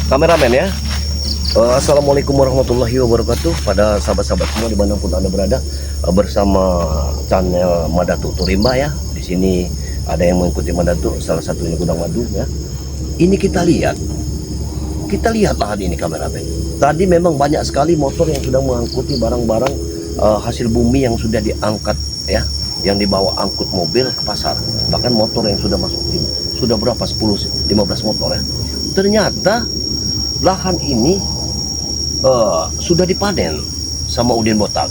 kameramen ya. Assalamualaikum warahmatullahi wabarakatuh pada sahabat-sahabat semua dimanapun Anda berada, bersama channel Madatu Turimba ya. Di sini ada yang mengikuti Madatu, salah satunya Gudang Madu ya. Ini kita lihat lahan ini kameramen. Tadi memang banyak sekali motor yang sudah mengangkuti barang-barang hasil bumi yang sudah diangkat ya, yang dibawa angkut mobil ke pasar. Bahkan motor yang sudah masuk tim sudah berapa, 10-15 motor ya. Ternyata lahan ini sudah dipanen sama Udin Botak.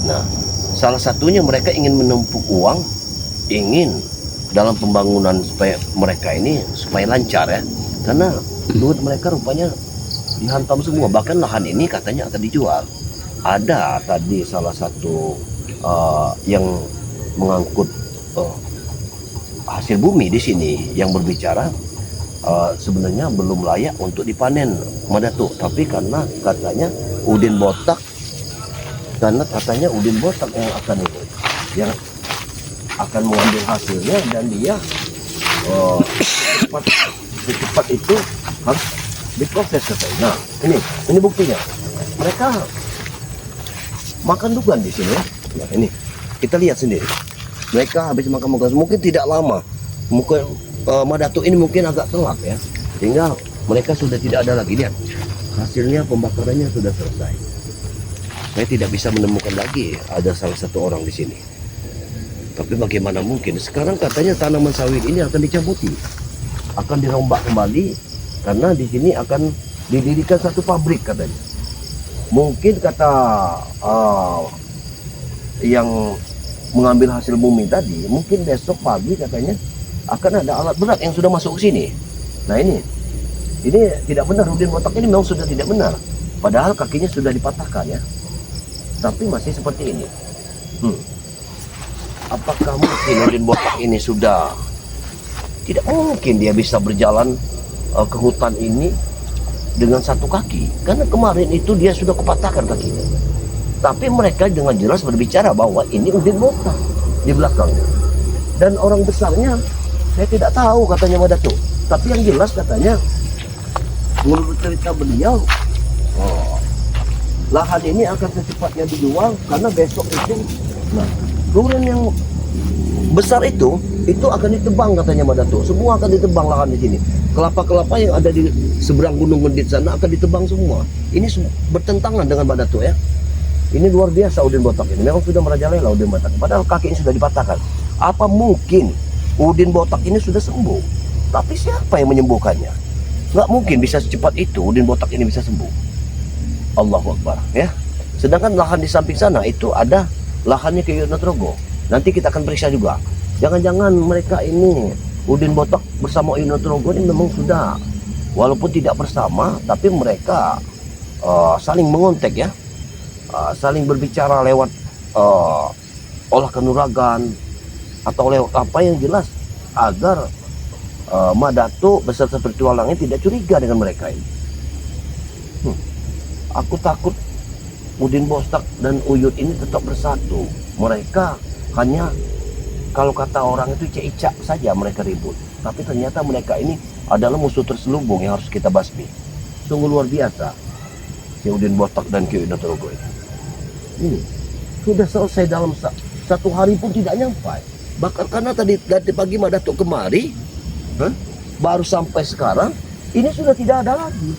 Nah, salah satunya mereka ingin menumpuk uang, ingin dalam pembangunan supaya mereka ini supaya lancar ya. Karena duit mereka rupanya dihantam semua. Bahkan lahan ini katanya akan dijual. Ada tadi salah satu yang mengangkut hasil bumi di sini yang berbicara sebenarnya belum layak untuk dipanen Madatu, tapi karena katanya Udin Botak yang akan mengambil hasilnya, dan dia secepat itu harus diproses katanya. Nah, ini buktinya. Mereka makan dugan di sini ya. Nah, ini kita lihat sendiri. Mereka habis makan mungkin tidak lama. Mungkin Madatu ini mungkin agak telat ya, sehingga mereka sudah tidak ada lagi. Lihat hasilnya, pembakarannya sudah selesai. Saya tidak bisa menemukan lagi ada salah satu orang di sini. Tapi bagaimana mungkin sekarang katanya tanaman sawit ini akan dicabuti, akan dirombak kembali, karena di sini akan didirikan satu pabrik katanya. Mungkin kata yang mengambil hasil bumi tadi, mungkin besok pagi katanya akan ada alat berat yang sudah masuk ke sini. Nah, ini tidak benar. Udin Botak ini memang sudah tidak benar, padahal kakinya sudah dipatahkan ya, tapi masih seperti ini. Apakah mungkin Udin Botak ini sudah tidak mungkin dia bisa berjalan ke hutan ini dengan satu kaki, karena kemarin itu dia sudah kepatahkan kakinya. Tapi mereka dengan jelas berbicara bahwa ini Udin Botak di belakangnya, dan orang besarnya saya tidak tahu katanya Madatu. Tapi yang jelas katanya menurut cerita beliau, lahan ini akan secepatnya dijual karena besok itu, nah, durian yang besar itu akan ditebang katanya Madatu. Semua akan ditebang lahan di sini. Kelapa-kelapa yang ada di seberang Gunung Mendit sana akan ditebang semua. Ini bertentangan dengan Madatu ya. Ini luar biasa Udin Botak ini. Memang sudah merajalela Udin Botak. Padahal kakinya sudah dipatahkan. Apa mungkin Udin Botak ini sudah sembuh? Tapi siapa yang menyembuhkannya? Nggak mungkin bisa secepat itu Udin Botak ini bisa sembuh. Allahu Akbar ya. Sedangkan lahan di samping sana itu ada lahannya ke Yunotrogo. Nanti kita akan periksa juga. Jangan-jangan mereka ini Udin Botak bersama Yunotrogo ini memang sudah, walaupun tidak bersama, tapi mereka saling mengontek ya. Saling berbicara lewat olah kanuragan atau lewat apa yang jelas, agar Madatu beserta petualangnya tidak curiga dengan mereka ini. Aku takut Udin Botak dan Uyut ini tetap bersatu. Mereka hanya, kalau kata orang itu cicak saja mereka ribut, tapi ternyata mereka ini adalah musuh terselubung yang harus kita basmi. Sungguh luar biasa si Udin Botak dan Ki Yunotrogo ini. Ini sudah selesai dalam satu hari pun tidak nyampai. Bahkan karena tadi pagi Madatu kemari, baru sampai sekarang, ini sudah tidak ada lagi.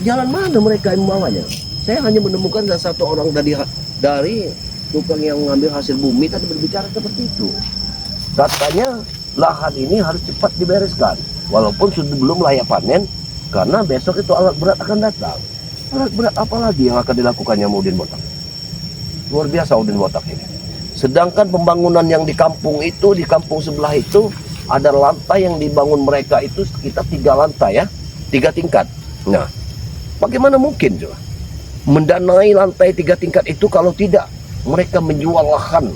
Jalan mana mereka yang membawanya? Saya hanya menemukan salah satu orang dari tukang yang mengambil hasil bumi tadi berbicara seperti itu. Katanya lahan ini harus cepat dibereskan, walaupun sudah belum layak panen, karena besok itu alat berat akan datang. Alat berat apa lagi yang akan dilakukannya Udin Botak? Luar biasa Udin Botak ini. Sedangkan pembangunan yang di kampung itu, di kampung sebelah itu, ada lantai yang dibangun mereka itu sekitar 3 lantai ya, 3 tingkat. Nah, bagaimana mungkin coba mendanai lantai 3 tingkat itu kalau tidak mereka menjual lahan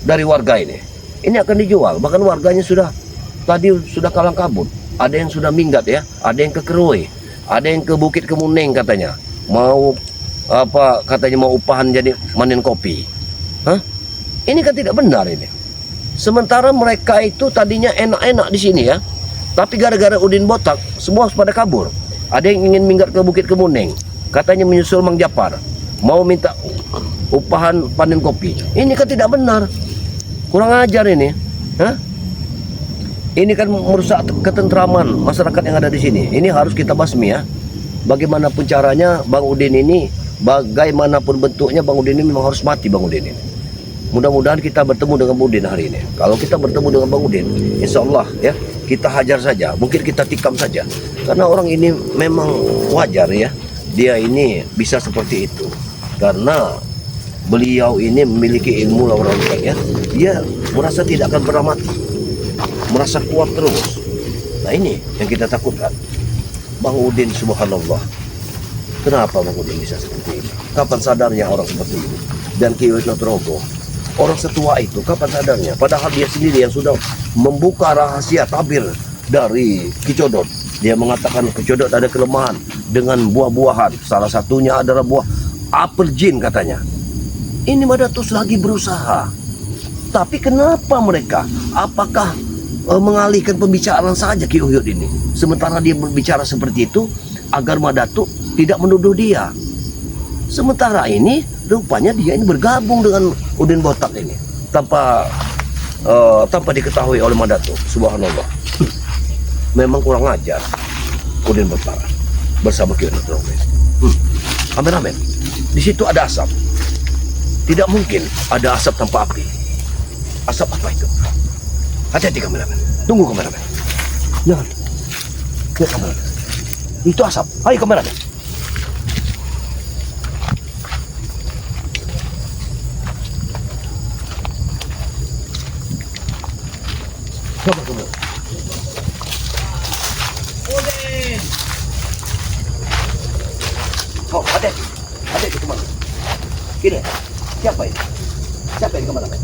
dari warga ini? Ini akan dijual, bahkan warganya sudah kalang kabut. Ada yang sudah minggat ya, ada yang ke Kerui, ada yang ke Bukit Kemuning katanya. Mau katanya mau upahan jadi manen kopi. Ini kan tidak benar ini. Sementara mereka itu tadinya enak-enak di sini ya. Tapi gara-gara Udin botak, semua pada kabur. Ada yang ingin minggat ke Bukit Kemuning, katanya menyusul Mang Japar, mau minta upahan panen kopi. Ini kan tidak benar, kurang ajar ini. Hah? Ini kan merusak ketentraman masyarakat yang ada di sini. Ini harus kita basmi ya. Bagaimanapun caranya, Bang Udin ini, bagaimanapun bentuknya, Bang Udin ini memang harus mati, Bang Udin ini. Mudah-mudahan kita bertemu dengan Bang Udin hari ini. Kalau kita bertemu dengan Bang Udin, insya Allah ya, kita hajar saja, mungkin kita tikam saja. Karena orang ini memang wajar ya, dia ini bisa seperti itu. Karena beliau ini memiliki ilmu lawan ya. Dia merasa tidak akan pernah mati, merasa kuat terus. Nah ini yang kita takutkan. Bang Udin, subhanallah. Kenapa Bang Udin bisa seperti ini? Kapan sadarnya orang seperti ini? Dan Ki Uyut Nugroho, orang setua itu kapan sadarnya? Padahal dia sendiri yang sudah membuka rahasia tabir dari Ki Codot. Dia mengatakan Ki Codot ada kelemahan dengan buah-buahan. Salah satunya adalah buah apel jin katanya. Ini Madatus lagi berusaha. Tapi kenapa mereka? Apakah mengalihkan pembicaraan saja Ki Uyut ini? Sementara dia berbicara seperti itu agar Madatu tidak menuduh dia. Sementara ini rupanya dia ini bergabung dengan Udin botak ini tanpa diketahui oleh Madatu. Subhanallah. Memang kurang ajar Udin botak bersama Ki Uyut Nugroho. Kameramen, di situ ada asap. Tidak mungkin ada asap tanpa api. Asap apa itu? Hati-hati kameramen. Tunggu kameramen. Jangan. Lihat kameramen. Itu asap. Ayo kameramen. Coba kameramen. Udin. Oh, hati-hati. Hati-hati teman. Gini. Siapa ini? Siapa ini kameramen?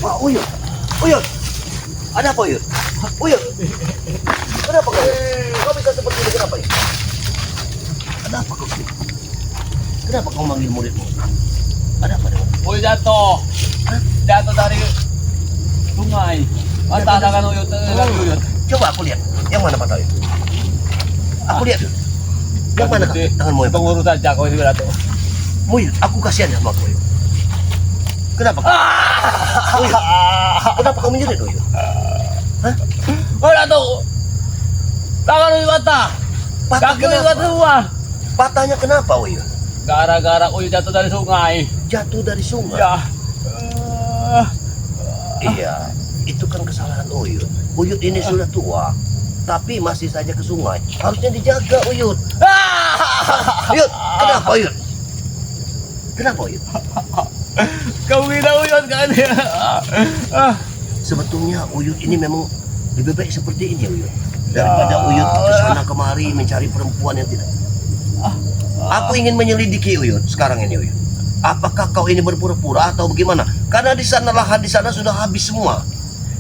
Pak Uyut, Uyut, ada apa Uyut? Uyut, kenapa kau? Kau bisa seperti ini kenapa ya? Ada apa kau? Kenapa kau manggil muridmu? Ada apa dengan? Uyut jatuh, jatuh dari sungai. Patah tangan Uyut, Uyut. Coba aku lihat, yang mana patah itu? Aku lihat. Yang mana tanganmu yang patah? Pengurus saja kau ini jatuh. Uyut, aku kasihan sama kau Uyut. Kenapa? Uyut, kenapa kau menjerit Uyut? Hah? Oh jatuh, tangan Uyut patah. Patah Kaki Uyut kenapa? keluar. Patahnya kenapa Uyut? Gara-gara Uyut jatuh dari sungai. Jatuh dari sungai? Ya. Iya, itu kan kesalahan Uyut. Uyut ini sudah tua, tapi masih saja ke sungai. Harusnya dijaga Uyut. Uyut, kenapa Uyut? Kenapa Uyut? Kau kira Uyut kan ya? Sebetulnya Uyut ini memang lebih baik seperti ini Uyut, daripada Uyut ke sana kemari mencari perempuan yang tidak. Aku ingin menyelidiki Uyut sekarang ini Uyut. Apakah kau ini berpura-pura atau bagaimana? Karena di sana lahan di sana sudah habis semua.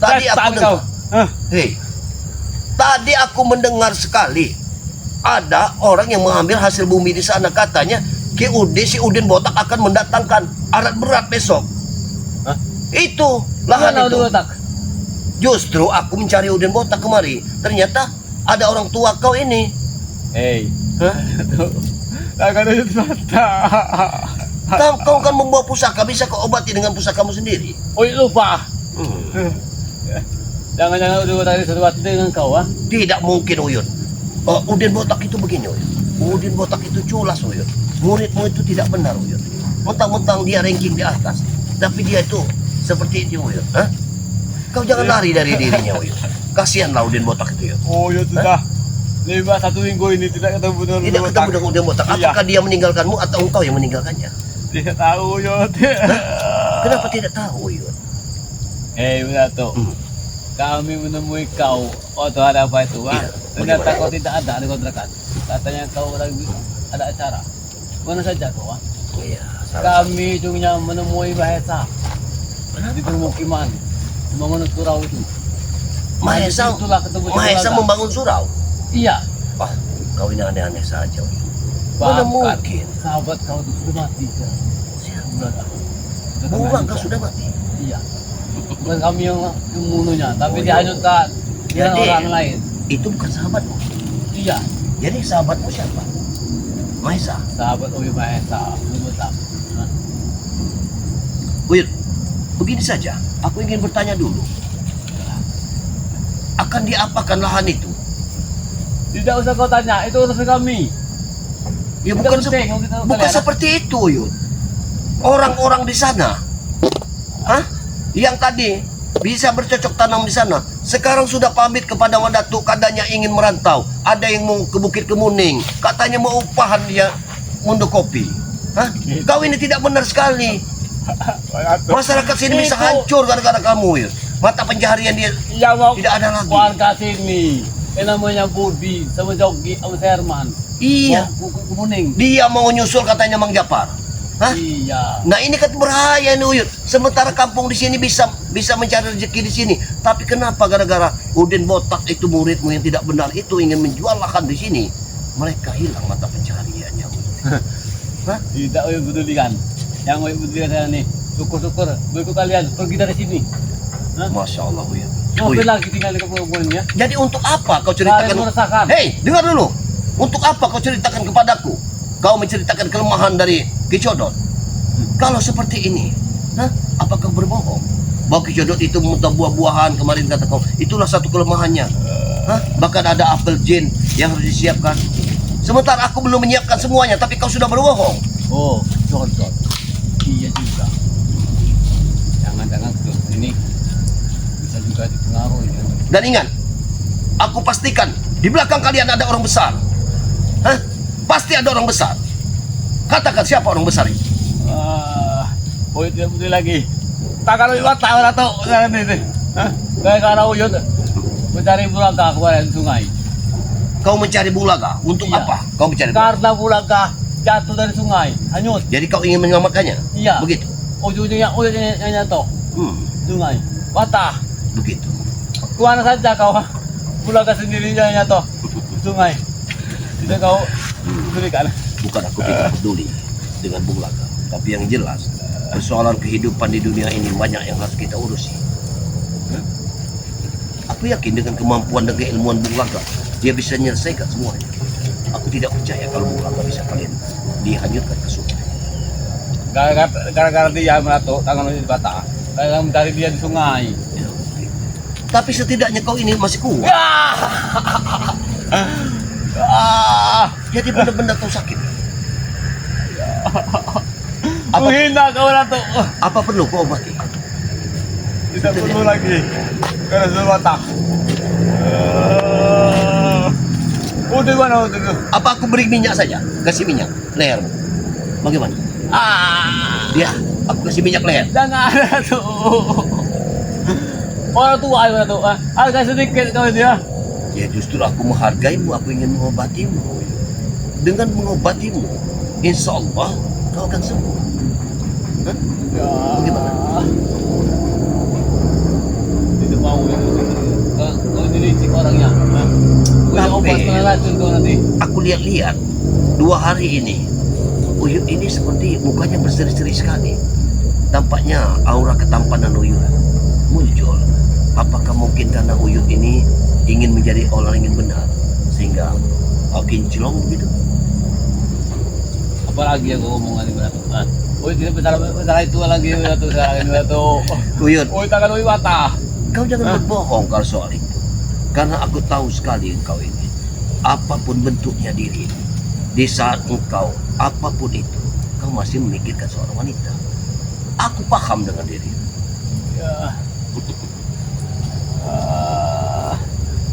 Tadi aku dengar. Hei, tadi aku mendengar sekali ada orang yang mengambil hasil bumi di sana, katanya si Udin botak akan mendatangkan alat berat besok. Hah? Itu lahan Mana itu. Udin botak? Justru aku mencari Udin botak kemari. Ternyata ada orang tua kau ini. Hei, Hah? tangan Uyut patah. Kau kan membawa pusaka, bisa kau obati dengan pusakamu sendiri. Uyut lupa. Hmm. Jangan-jangan Uyut tadi sesuatu dengan kau, ah? Tidak mungkin Uyut. Udin botak itu begini Uyut. Udin botak itu culas Uyut. Muridmu itu tidak benar Uyut. Mentang-mentang dia ranking di atas, tapi dia itu seperti itu Uyut. Hah? Kau jangan lari dari dirinya Uyut. Kasihanlah Udin botak itu Uyut. Uyut sudah 1 minggu ini tidak ketemu dengan Tidak Uyut ketemu dengan Udin botak. Iya. Apakah dia meninggalkanmu atau engkau yang meninggalkannya? Tidak tahu Uyut. Kenapa tidak tahu Uyut? Hei Minato, kami menemui kau. Oh Tuhan, apa itu? Iya, Ternyata bagaimana? kau tidak ada di kontrakan. Katanya kau lagi ada acara. Mana saja kau? Iya, salah. Kami cuma menemui Mahesa di permukiman membangun surau itu. Mahesa, Itulah ketemu di Mahesa Bulaga. membangun surau. Iya. Wah, kau ini aneh-aneh saja Uyut. Mana Bahkan mungkin? sahabat kau itu sudah mati. Sudah. Buang kau sudah mati. Iya. bukan kami yang membunuhnya, tapi Oh, iya. dihanyutkan dengan Jadi- orang lain. Itu bukan sahabatmu. Iya, Jadi sahabatmu siapa? Maisa. sahabat Owi Mahesa, Lumutap. Uyut, begini saja. Aku ingin bertanya dulu. Akan diapakan lahan itu? Tidak usah kau tanya, itu urusan kami. Ya Tidak bukan, penting, kalau kita bukan lihat. seperti itu, Uyut. Orang-orang di sana, yang tadi bisa bercocok tanam di sana, sekarang sudah pamit kepada Datuk, katanya ingin merantau. Ada yang mau ke Bukit Kemuning, katanya mau upahan dia mundur kopi. Kau ini tidak benar sekali. Masyarakat sini bisa Itu. hancur gara-gara kamu, Uyut. Mata pencaharian dia Yang mau tidak ada lagi. warga sini, yang namanya Budi, sama Jogi, sama Herman. Iya, Kemuning. dia mau nyusul katanya Mang Japar. Iya. Nah ini kan berbahaya nih, Uyut. Sementara kampung di sini bisa mencari rezeki di sini. Tapi kenapa gara-gara Udin Botak itu muridmu yang tidak benar itu ingin menjual lahan di sini, mereka hilang mata pencahariannya, Uyut. Tidak Owi pedulikan. Yang Owi pedulikan nih, syukur-syukur berikut kalian pergi dari sini. Masya Allah, Uyut. Ngapain Uyut. lagi tinggal di kampung-kampungnya? Jadi untuk apa kau Kalian ceritakan? meresahkan. Hei, dengar dulu. Untuk apa kau ceritakan kepadaku? Kau menceritakan kelemahan dari Ki Codot. Kalau seperti ini, apakah berbohong? Bahwa Ki Codot itu memutar buah-buahan kemarin kata kau, itulah satu kelemahannya. Bahkan ada apel jin yang harus disiapkan. Sementara aku belum menyiapkan semuanya, tapi kau sudah berbohong. Oh, Codot. Iya juga. Jangan-jangan ke sini bisa juga dipengaruhi. Dan ingat, aku pastikan di belakang kalian ada orang besar. Pasti ada orang besar. Katakan siapa orang besar itu? Uyut tidak putih lagi. Takkan Uyut tahu atau sekarang ini. Kayak karena Uyut mencari bulaga kemarin di sungai. Kau mencari bulaga. Untuk Iya. apa? Kau mencari bulaga. Karena bulaga jatuh dari sungai, hanyut. Jadi kau ingin menyelamatkannya? Iya. Begitu. Ujungnya Uyutnya yang jatuh sungai. Patah. Begitu. Kemana saja kau? Bulaga sendiri yang jatuh sungai. Tidak kau berikan. Bukan aku tidak peduli dengan bulaga, tapi yang jelas persoalan kehidupan di dunia ini banyak yang harus kita urusi. Aku yakin dengan kemampuan dan keilmuan bulaga dia bisa menyelesaikan semuanya. Aku tidak percaya kalau bulaga bisa kalian dihanyutkan ke sungai. Gara-gara dia meratuk tangan Uyut patah. Gara-gara mencari dia di sungai. Ya. Tapi setidaknya kau ini masih kuat. Jadi benar-benar kau sakit. Apa, Menghina kau Ratu. apa perlu kau obati? Tidak perlu lagi. Karena sudah patah. Udah mana udah itu? Apa aku beri minyak saja? Kasih minyak lehermu. Bagaimana? Ya, aku kasih minyak leher. Jangan Ratu. Orang tua itu Ratu. Harga sedikit kau dia. Ya justru aku menghargaimu, aku ingin mengobatimu. Dengan mengobatimu, insya Allah kau akan sembuh. Bagaimana? Tidak mau ya. Kau dilicik orangnya. Punya Tapi- obat pengeracun kau nanti. Aku lihat-lihat 2 hari ini, Uyut ini seperti mukanya berseri-seri sekali. Tampaknya aura ketampanan Uyut muncul. Apakah mungkin karena Uyut ini ingin menjadi orang yang benar sehingga kinclong begitu? Apalagi yang kau ngomong ini Ratu. Oh tidak besar itu lagi Ratu sekarang ini Ratu. Uyut, Oh tangan Uyut patah. kau jangan berbohong kalau soal itu. Karena aku tahu sekali engkau ini. Apapun bentuknya diri, di saat engkau apapun itu, kau masih memikirkan seorang wanita. Aku paham dengan diri. Ya.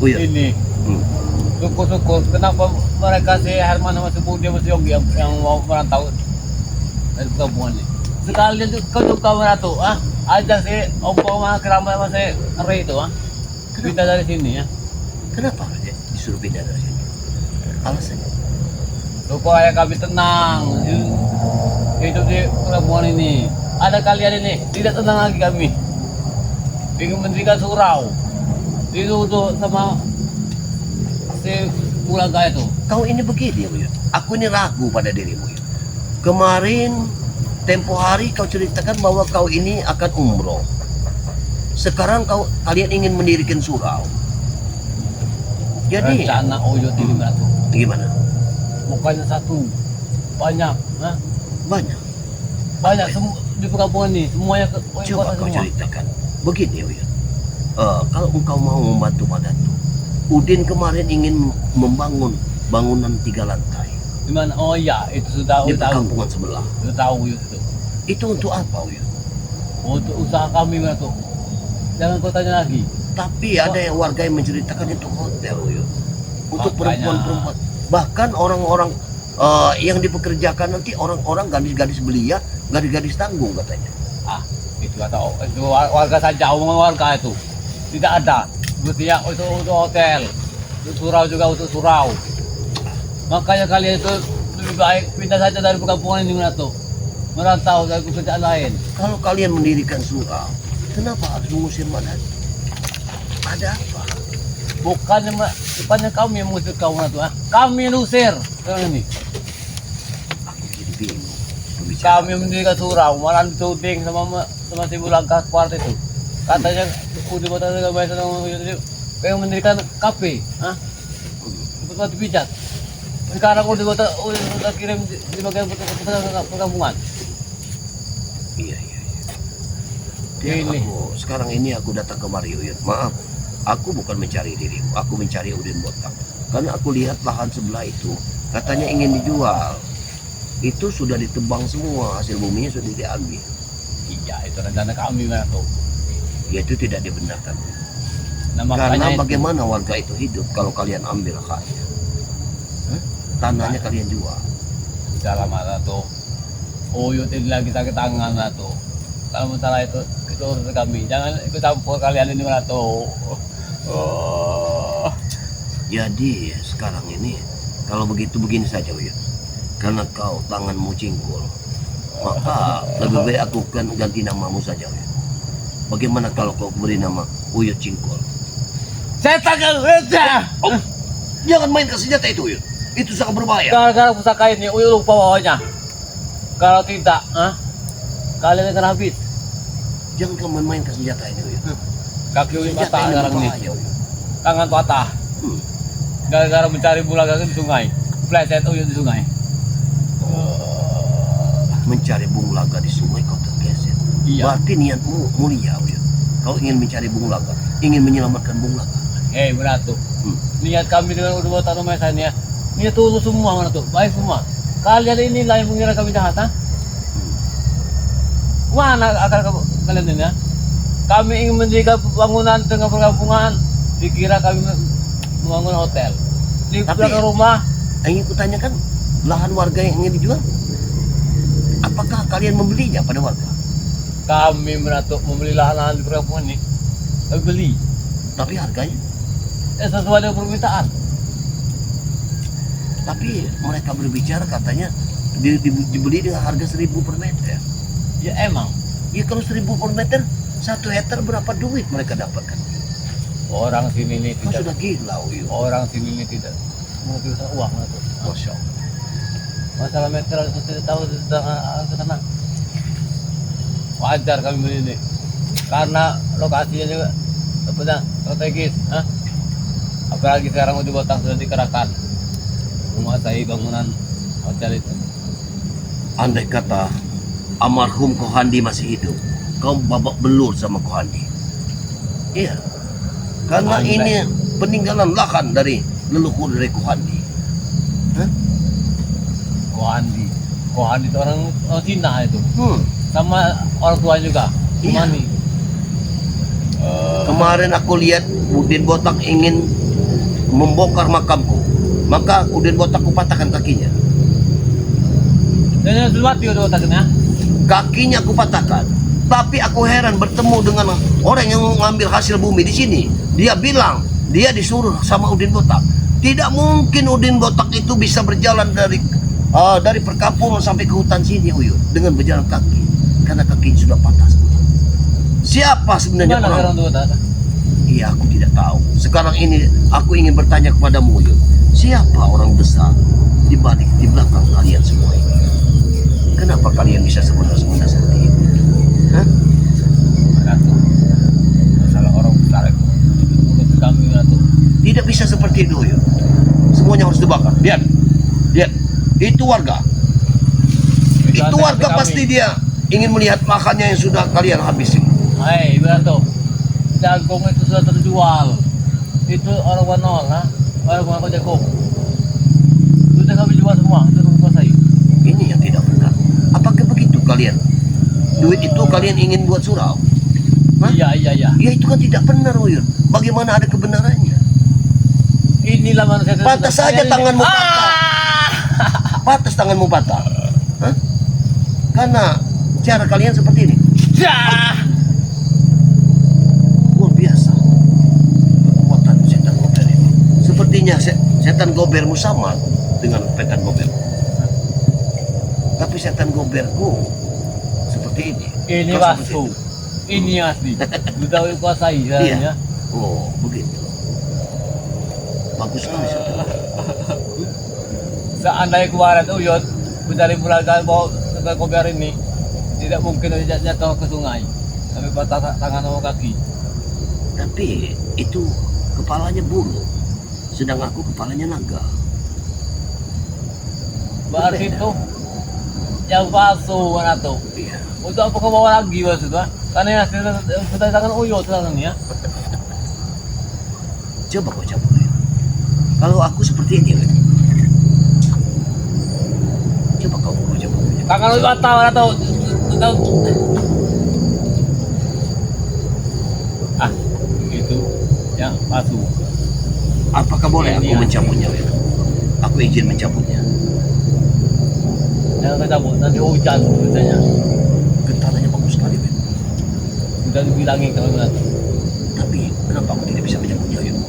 Uyut, Ini syukur-syukur kenapa mereka si Herman sama si Budi sama si Yogi yang mau merantau dari perkampungan ini. Sekalian kau juga merantau, ajak si Ompong sama Keramat sama si Ray itu, kita dari sini ya. kenapa dia disuruh pindah dari sini? Alasannya? Supaya kami tenang hidup di perkampungan ini. Ada kalian ini tidak tenang lagi kami. Ingin mendirikan surau. Dituduh sama si Bulaga itu. Kau ini begini, Uyut. Aku ini ragu pada dirimu, Uyut. Kemarin, tempo hari kau ceritakan bahwa kau ini akan umroh. Sekarang kalian ingin mendirikan surau. Jadi rencana Uyut ini Ratu. gimana? Bukannya satu, banyak, nah, Banyak. banyak semua di perkampungan ini semuanya ke Coba kota kau semua. ceritakan. Begini Uyut. Kalau engkau mau membantu Madatu, Udin kemarin ingin membangun bangunan 3 lantai Di mana? Oh iya, itu sudah di Uyut tahu. perkampungan sebelah. Sudah tahu Uyut itu. Itu untuk apa Uyut? Untuk usaha kami Ratu. Jangan kau tanya lagi. Tapi ada yang warga yang menceritakan itu hotel Uyut. Untuk Makanya. perempuan-perempuan. Bahkan orang-orang yang dipekerjakan nanti orang-orang gadis-gadis belia, gadis-gadis tanggung katanya. Ah, itu kata itu warga saja, omongan warga itu. Tidak ada. Buktinya itu untuk hotel. Untuk surau juga untuk surau. Makanya kalian itu lebih baik pindah saja dari perkampungan ini Ratu. Merantau dari pekerjaan lain. Kalau kalian mendirikan surau, kenapa harus mengusir Madatu? Ada apa? Bukannya kami yang mengusir kamu Ratu. Ah. Kami yang usir. Sekarang ini. Aku jadi bingung. Pembicaraan. Kami mendirikan surau, malah dituding sama si Bulangka Kuart itu. Katanya udah buat ada bayar sama kayak mendirikan kafe, ah, tempat pijat. Sekarang udah kirim di bagian perkampungan. Iya. Ya, Ini. sekarang ini aku datang kemari Uyut. Maaf, aku bukan mencari dirimu, aku mencari Udin Botak. Karena aku lihat lahan sebelah itu, katanya ingin dijual. Itu sudah ditebang semua, hasil buminya sudah diambil. Iya, itu rencana kami Ratu. Ya, itu tidak dibenarkan. Nah, Karena makanya itu, bagaimana warga itu hidup kalau kalian ambil haknya? Hah? Tanahnya kalian jual. udah lama Ratu. Uyut ini lagi sakit tangan Ratu. Kalau masalah itu urusan kami. Jangan ikut campur kalian ini Ratu. Oh. Jadi sekarang ini kalau begitu begini saja Uyut. Karena kau tanganmu cingkul, maka lebih baik aku kan ganti namamu saja Uyut. Bagaimana kalau kau beri nama Uyut Cingkul? Saya takkan aja. Oh, jangan mainkan senjata itu Uyut. Itu sangat berbahaya. Gara-gara pusaka ini Uyut lupa bawanya. Kalau tidak, kalian akan habis. Jangan kau mainkan senjata ini Uyut. Kaki Uyut Senjata patah ini sekarang ini. berbahaya Uyut. Tangan patah. Hmm. Gara-gara mencari bulaga di sungai. Pleset Uyut di sungai. Mencari bunglaga di sungai kau tergeser. Iya. Berarti niatmu mulia Uyut. Kau ingin mencari bunglaga, ingin menyelamatkan bunglaga. Beratu. Hmm. Niat kami dengan udah buat tanah mesan ya. Niat tulus semua Beratu. Baik semua. Kalian ini lain mengira kami jahat, ha? Mana akal kalian ini ya? Kami ingin mendirikan bangunan tengah perkampungan. Dikira kami membangun hotel. Di Tapi- belakang rumah. Ingin kutanyakan, lahan warga yang ingin dijual, apakah kalian membelinya pada warga? Kami Beratu membeli lahan di perkampungan ini. Kami beli. Tapi harganya, Sesuai dengan permintaan. tapi mereka berbicara katanya dibeli dengan harga 1.000 per meter. Ya emang. Ya kalau 1.000 per meter, 1 hektar berapa duit mereka dapatkan? Orang sini ini Kau tidak. sudah gila Uyut. Orang sini ini tidak mengerti urusan uang Beratu. Masya Allah. Masalah meter itu tidak tahu tentang ke sana. Wajar kami beli ini karena lokasinya juga sebenarnya strategis, apalagi sekarang udah Botak sudah dikerahkan menguasai bangunan hotel itu. Andai kata almarhum Kohandi masih hidup, kau babak belur sama Kohandi. Iya, karena Andai. ini peninggalan lahan dari leluhur dari Kohandi. Kohandi itu orang Cina itu, Hmm. sama orang tua juga. Iya. Mani. Kemarin aku lihat Udin Botak ingin membongkar makamku, maka Udin Botak kupatahkan kakinya. Dan yang sudah mati udah Botaknya. Kakinya aku patahkan. Tapi aku heran bertemu dengan orang yang mengambil hasil bumi di sini. Dia bilang dia disuruh sama Udin Botak. Tidak mungkin Udin Botak itu bisa berjalan dari perkampungan sampai ke hutan sini Uyut dengan berjalan kaki, karena kakinya sudah patah semua. Siapa sebenarnya Mana orang? sekarang tuh Botak? Iya, aku tidak tahu. Sekarang ini aku ingin bertanya kepadamu Uyut. Siapa orang besar di belakang kalian semua ini? Kenapa kalian bisa sebenarnya seperti ini? Hah? Ratu. Tidak bisa seperti itu Uyut. Semuanya harus dibakar. Lihat, lihat. Itu warga. Itu warga pasti dia ingin melihat makannya yang sudah kalian habisin. Hai, Berato. Jagung itu sudah terjual. Itu orang Wanol, ha? Orang Wanol jagung. Sudah kami jual semua, itu kuasai. Ini yang tidak benar. Apakah begitu kalian? Duit itu kalian ingin buat surau? Hah? Iya. Ya itu kan tidak benar Uyut. Bagaimana ada kebenarannya? Inilah manusia. Patah saja tanganmu patah. Patah tanganmu patah. Hah? Karena cara kalian seperti ini. Luar biasa. Kekuatan setan gober ini. Sepertinya setan gobermu sama dengan setan goberku. Tapi setan goberku seperti ini. Ini Kau wastu. seperti itu. Ini asli. Sudah kuasai Iya. ya. Oh, begitu. Bagus sekali setan. Seandainya kemarin Uyut mencari bulaga bawa setan gober ini, tidak mungkin jatuh ke sungai. Tapi patah tangan sama kaki. Tapi itu kepalanya bulu, sedang aku kepalanya naga. Berarti Berbeda. itu yang palsu mana tuh? Iya. Untuk apa kau bawa lagi maksudnya? Karena ya sudah tangan Uyut tangan ya. Coba kau coba. Kalau aku seperti ini, Uyut. Coba kau coba. Tangan Uyut atau itu yang palsu. Apakah boleh aku Iya. mencabutnya, Uyut? Aku izin mencabutnya. Jangan cabut nanti hujan katanya. Getarannya bagus sekali, Uyut. Sudah dibilangin kalau benar. Tapi kenapa aku tidak bisa mencabutnya, Uyut?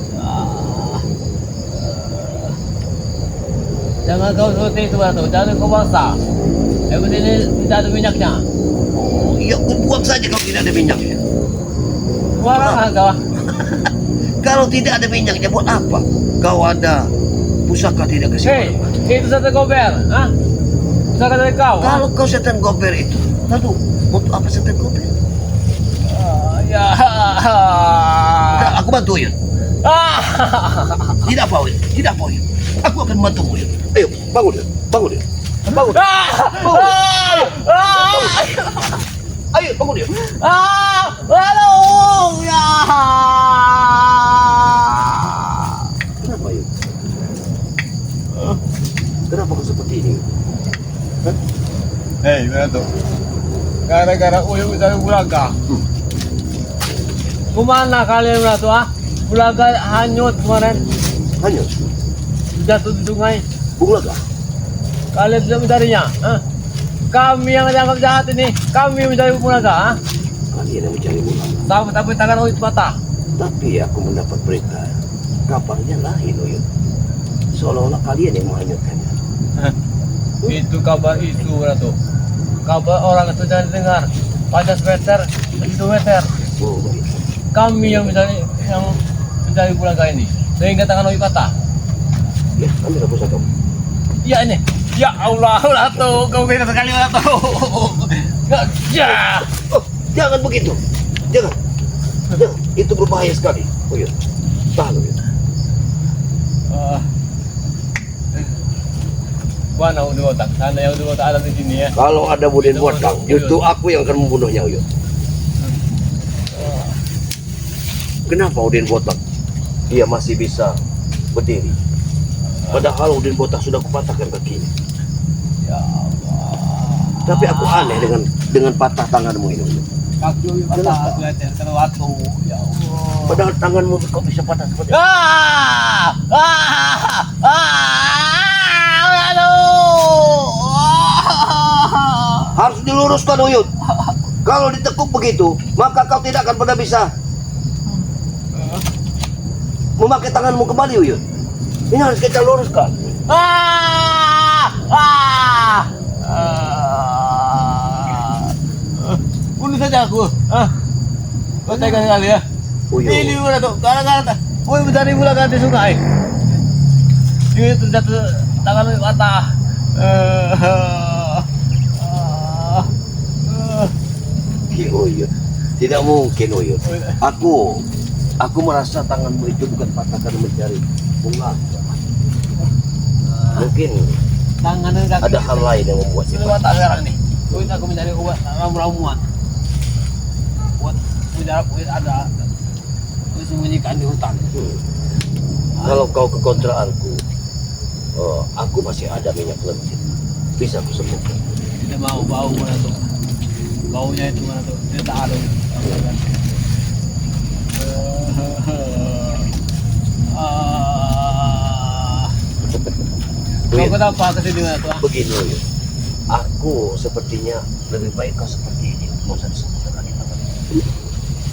Jangan kau seperti itu atau jangan kau basah. Yang penting ini tidak ada minyaknya. Oh, iya, aku buang saja kalau tidak ada minyaknya. Warang kau. Kalau tidak ada minyaknya, buat apa? Kau ada pusaka tidak Hei, kesimpulan. itu satu gober, ah? Pusaka dari kau. Kalau kau setan gober itu, lalu untuk apa setan gober? Ya. Nah, aku bantu Uyut. Tidak apa Uyut, tidak apa Uyut. Aku akan membantu Uyut. Ayo, bangun Uyut, bangun Uyut. Bangun. Ayo, bangun Uyut. Halo, ya. Kenapa Uyut? Kenapa kau seperti ini? Hah? Hei, mana tuh? Gara-gara Uyut dari Bulaga. Kemana kalian mana tuh, ah? Bulaga hanyut kemarin, Hanyut, jatuh di sungai. Bulaga. Kalian tidak mencarinya, ah? Kami yang dianggap jahat ini, kami mencari Bulaga, ah? Kalian yang mencari Bulaga. Tapi tangan Uyut patah. Tapi aku mendapat berita kapalnya lain Uyut. Seolah-olah kalian yang menghanyutkannya. Itu kabar isu mana tuh? Kabar orang itu jangan dengar. Pada meter, 1 meter. Oh, begitu. Kami yang mencari Bulaga ini, sehingga tangan Uyut patah. Ya, ambil aku satu. Ya ini, ya Allah, tuh, kau beda sekali tuh. Ya, Oh, jangan begitu. Jangan. Jangan. Itu berbahaya sekali. Uyut. Tahan Uyut. Mana udah otak? Sana yang udah otak ada di sini ya. Kalau ada Budin Botak, justru aku yang akan membunuhnya Uyut. Kenapa Udin Botak? Dia masih bisa berdiri. Padahal Udin Botak sudah kupatahkan kakinya. Ya Allah. Tapi aku aneh dengan patah tanganmu ini. Uyut. Kaki Uyut patah, kena waktu. Ya Allah. Padahal tanganmu kok bisa patah seperti itu. Harus diluruskan Uyut. Kalau ditekuk begitu, maka kau tidak akan pernah bisa memakai tanganmu kembali Uyut. Ini harus kita luruskan. Bunuh saja aku. Kau tega sekali ya. Uyut. Ini mana tuh? Gara-gara Uyut mencari Bulaga di sungai. Ini terjatuh tangan Uyut patah. Uyut. Tidak mungkin Uyut. Aku Aku merasa tanganmu itu bukan patah karena mencari bunga. Mungkin Tangan dan kaki. ada hal lain yang membuat Ini sifat. buat tak sekarang nih. Kuit aku mencari obat ramuan. Buat mujarab kuit ada. Kuit sembunyikan di hutan. Kalau kau ke kontraanku, aku masih ada minyak lendir. Bisa aku sembuhkan. Tidak mau bau mana tuh. Baunya itu mana tuh. Dia tak ada. Kau tahu apa kesini mana tuh? Begini, Uyut. Aku sepertinya lebih baik kau seperti ini. Mau usah disebutkan lagi.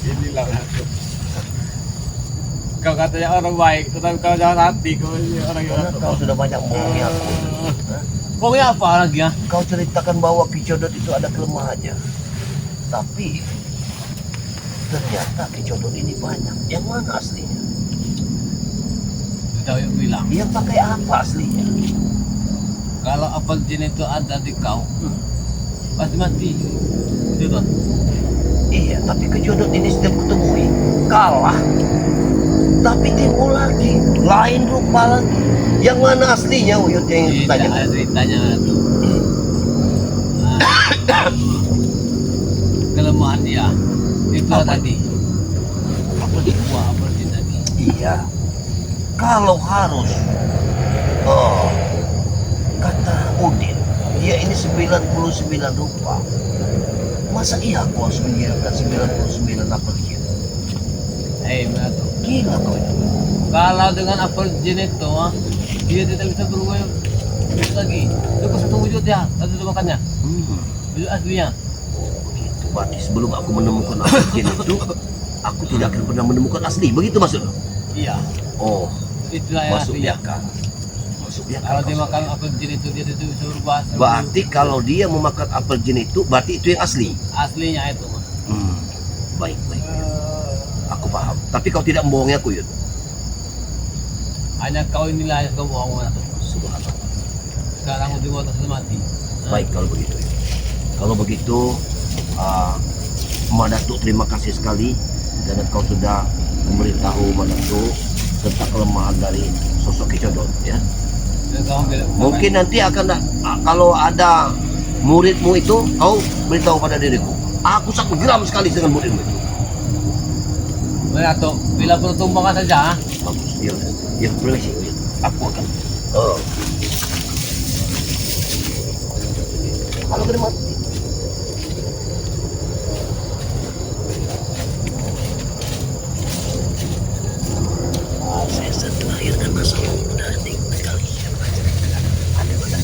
Inilah. Kau katanya orang baik, tetapi kau jangan hati. Kau ini orang yang Karena kau sudah banyak bohongi aku. Hah? Pokoknya apa lagi ya? Kau ceritakan bahwa Kicodot itu ada kelemahannya. Tapi ternyata Kicodot ini banyak. Yang mana aslinya? Tahu yang bilang. Yang pakai apa aslinya? Kalau apel jin itu ada di kau, pasti mati. Gitu. Iya, tapi Kicodot ini setiap kutemui kalah. Tapi timbul lagi, lain rupa lagi. Yang mana aslinya, Uyut, yang Tidak tanya? ada ceritanya tuh. Kelemahan dia itu Apa? tadi. Apel di buah apel jin tadi. Iya. Kalau harus, oh, kata Udin, dia ini 99 rupa. Masa iya aku harus menyiapkan 99 apel jin? Mana tuh? Gila kau itu. Kalau dengan apel jin itu, dia tidak bisa berubah lagi. Itu satu wujud ya, satu makannya. Wujud aslinya. Begitu, berarti sebelum aku menemukan apel jin itu, aku tidak akan pernah menemukan asli. Begitu maksudnya? Iya, Oh, itulah yang masuk aslinya. akal. Masuk akal. Kalau dia makan apel jin itu dia tidak bisa berubah. Berarti kalau dia memakan apel jin itu, berarti itu yang asli. Aslinya itu. Baik, baik. Aku paham. Tapi kau tidak membohongi aku, Yud. Hanya kau inilah yang kau bohong mana tuh. Subhanallah. Sekarang udah mau sudah mati. Baik kalau begitu. Yud. Kalau begitu, Mak Datuk terima kasih sekali karena kau sudah memberitahu Mak Datuk tentang kelemahan dari sosok Kicodot, ya. Dan kau ambil. Mungkin nanti akan kalau ada muridmu itu, kau beritahu pada diriku. Aku sangat geram sekali dengan muridmu itu. Mana tuh? Bila bertumbangan saja. Bagus, ya, ya, terima kasih. Yud. Aku akan. Kalau kena mati. Saya sedang melahirkan masalah mudah di kalian. Ada pada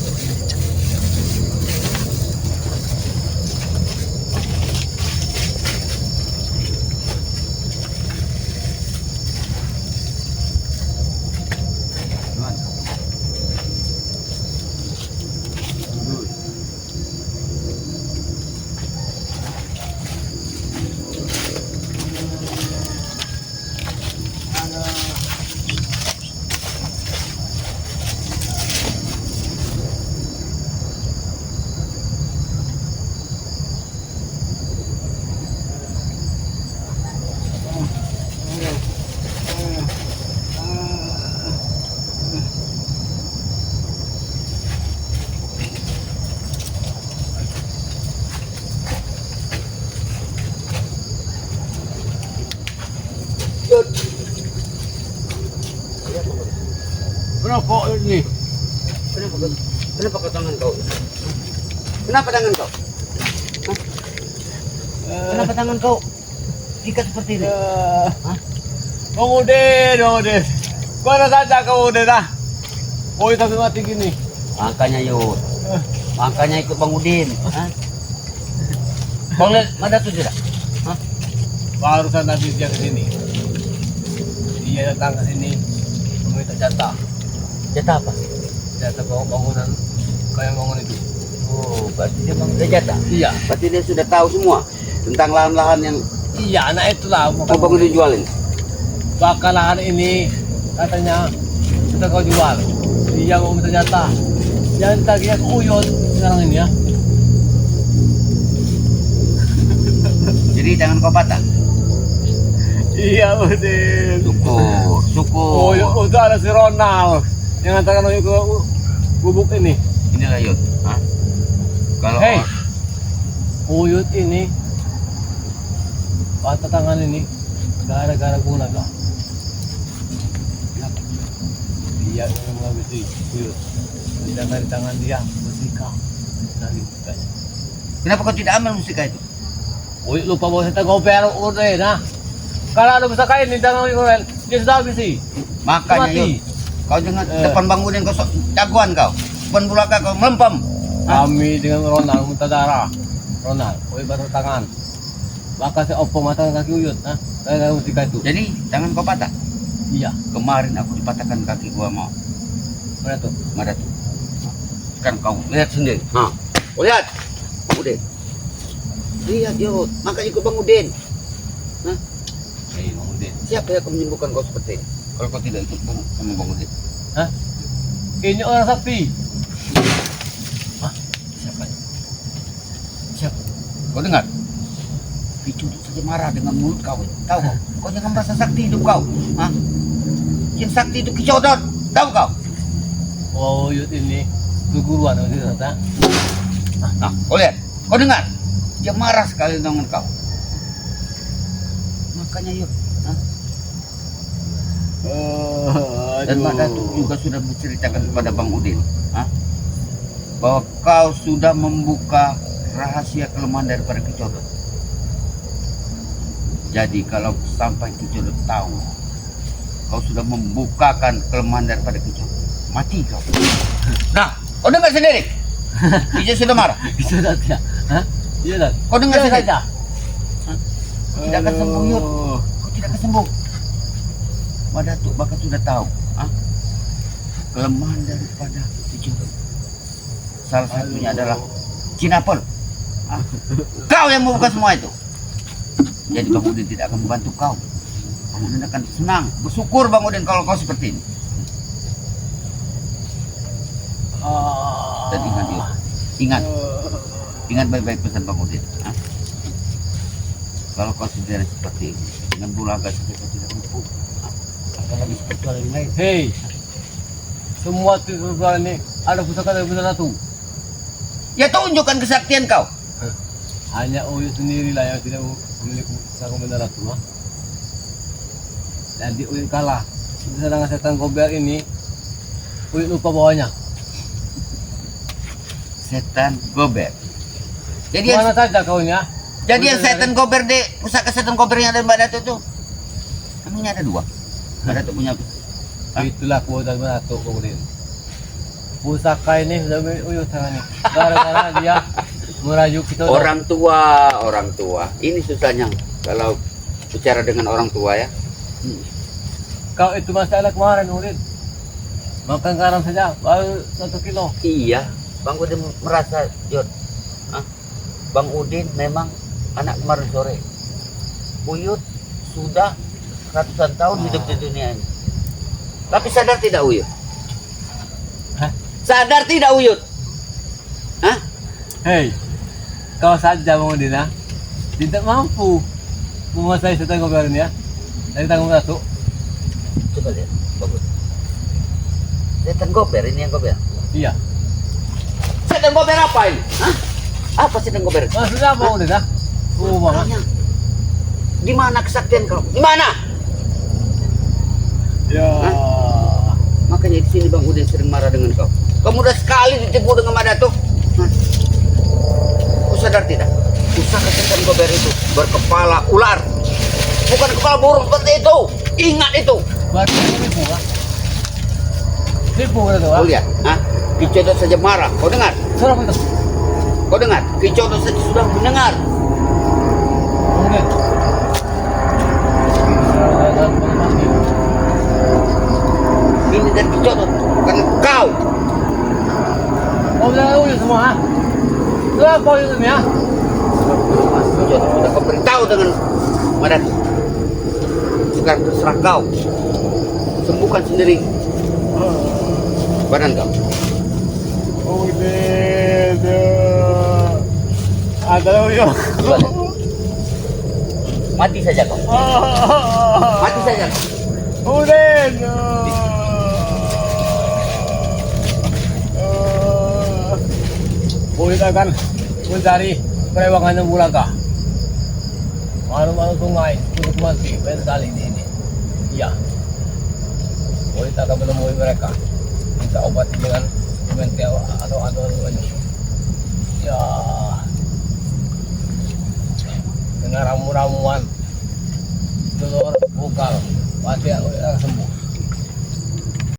Berapa ini? Kenapa kau tangan kau? Kenapa tangan kau? Kenapa tangan kau ikat seperti ini? Bang Udin, Bang Udin. Mana saja kau Udin dah? Oh, itu sampai mati gini. Makanya Yud, makanya ikut Bang Udin. Hah? Kau lihat mana tuh tidak? Barusan tadi dia ke sini. Dia datang ke sini meminta jatah. Jatah apa? Jatah bangunan kayak bangunan itu. Oh, berarti dia Bang udah jatah. Iya. Berarti dia sudah tahu semua tentang lahan-lahan yang Iya, anak itulah. mau Bang Udin jualin. Bakal lahan ini katanya sudah kau jual. Dia mau minta jatah. Jangan tagihnya ke Uyut sekarang ini ya. Jadi jangan kau patah. Iya Udin. Syukur. Uyut itu ada si Ronald yang antarkan Uyut ke gubuk ini. Inilah Yud. Hah? Kalau Hei, Uyut ini patah tangan ini gara-gara guna kah? Dia yang menghabisi Uyut. Sedangkan di tangan dia musika dari musikanya. kenapa kau tidak ambil musika itu? Uyut lupa bawa setan goper Udin, nah. Kalau ada musika ini di tangan Uyut, dia sudah habisi. Makanya Mati. Yud, kau jangan depan Bang Udin kau sok jagoan kau. Depan belakang kau melempem. Kami dengan Ronald muntah darah. Ronald, Uyut patah tangan. Maka saya opo mata kaki Uyut, nah. Gara-gara musika itu. Jadi tangan kau patah. Iya, Kemarin aku dipatahkan kaki gua mau. mana tuh? Mana tuh? Sekarang kau lihat sendiri. Hah. Kau lihat. Udin. Lihat Yud, makanya kau Bang Udin. Hei, Bang Udin. Siapa yang akan menyembuhkan kau seperti ini? Kalau kau tidak ikut sama Bang Udin. Hah? Ini orang sakti. Siapa? Siapa? Kau dengar? Dicuduk saja marah dengan mulut kau. Tahu kau? Kau jangan merasa sakti hidup kau. Hah? Yang sakti itu kicodot. Tahu kau? Oh, Uyut ini keguruan itu ternyata. Nah, kau lihat. Kau dengar? Dia marah sekali dengan kau. Makanya yuk. Hah? Dan Pak Datuk juga sudah menceritakan kepada Bang Udin. Hah? Bahwa kau sudah membuka rahasia kelemahan daripada kicodot. Jadi kalau sampai kicodot tahu kau sudah membukakan kelemahan daripada kicodot, mati kau. Nah, kau dengar sendiri. Dia sudah marah. Bisa tak ya? Hah? Iya tak? Kau dengar Iya sendiri. saja. Tidak akan sembuh Yud. Kau tidak akan sembuh. Pak Datuk bakal sudah tahu. Hah? Kelemahan daripada kicodot. Salah satunya adalah cinapel. Hah? Kau yang membuka semua itu. Jadi Bang Udin tidak akan membantu kau. Bang Udin akan senang, bersyukur Bang Udin kalau kau seperti ini. Dan ingat Yud, ingat baik-baik pesan Bang Udin. Hah? Kalau kau sendiri seperti ini, dengan bulaga saja kau tidak mampu. Apalagi spiritual yang lain. Hei, semua spiritual ini ada pusaka dari Bunda Ratu. Ya tunjukkan kesaktian kau. Hanya Uyut sendirilah yang tidak memiliki pusaka Bunda Ratu. Ha? Jadi Uyut kalah. Sedangkan setan gober ini, Uyut lupa bawanya. Setan gober. Jadi Mana saja kaunya? Jadi yang setan gober di pusaka setan gober yang ada di Mbak Datuk tuh. Emangnya ada dua? Mbak Datuk punya apa? Itulah kuota Bunda Ratu kemudian. Pusaka ini sudah milik Uyut sekarang ini. Gara-gara dia merayu kita. Orang tua. Ini susahnya kalau bicara dengan orang tua ya. Kau itu masalah kemarin Udin. Makan garam saja baru 1 kilo. Iya, Bang Udin merasa Yud. Hah? Bang Udin memang anak kemarin sore. Uyut sudah ratusan tahun hidup di dunia ini. Tapi sadar tidak Uyut? Hah? Sadar tidak Uyut? Hah? Hei, kau saja Bang Udin ya. Tidak mampu menguasai setan gober ini ya. Dari tanggung satu. Coba lihat, bagus. Setan gober ini yang gober. Iya. Setan gober apa ini? Hah? Apa setan gober? Maksudnya apa Udin ya? Mama. Makanya, di mana kesaktian kau? Di mana? Ya. Makanya di sini Bang Udin sering marah dengan kau. Kau mudah sekali ditipu dengan Mbak Datuk. Kau sadar tidak? Pusaka setan gober itu berkepala ular, bukan kepala burung seperti itu. Ingat itu. Berarti ini tipu kan? Tipu kan itu? Kau lihat, Kicodot saja marah. Kau dengar? Suara apa itu? Kau dengar? Kicodot saja sudah mendengar. Udin. Ini dari Kicodot, bukan kau. Kau bilang Udin semua ha? Suara apa itu ya? Kicodot sudah kau beritahu dengan Mbak Datuk. Sekarang terserah kau. Sembuhkan sendiri badan kau. Udin. Ada Uyut. Coba lihat. Mati saja kau. Mati saja kau. Udin. Boleh kan mencari perewangan yang bulaga. Mana-mana sungai cukup mati sekali di ini. Iya. Boleh tak menemui mereka. Minta obat dengan atau ini. Ya. Dengan ramu-ramuan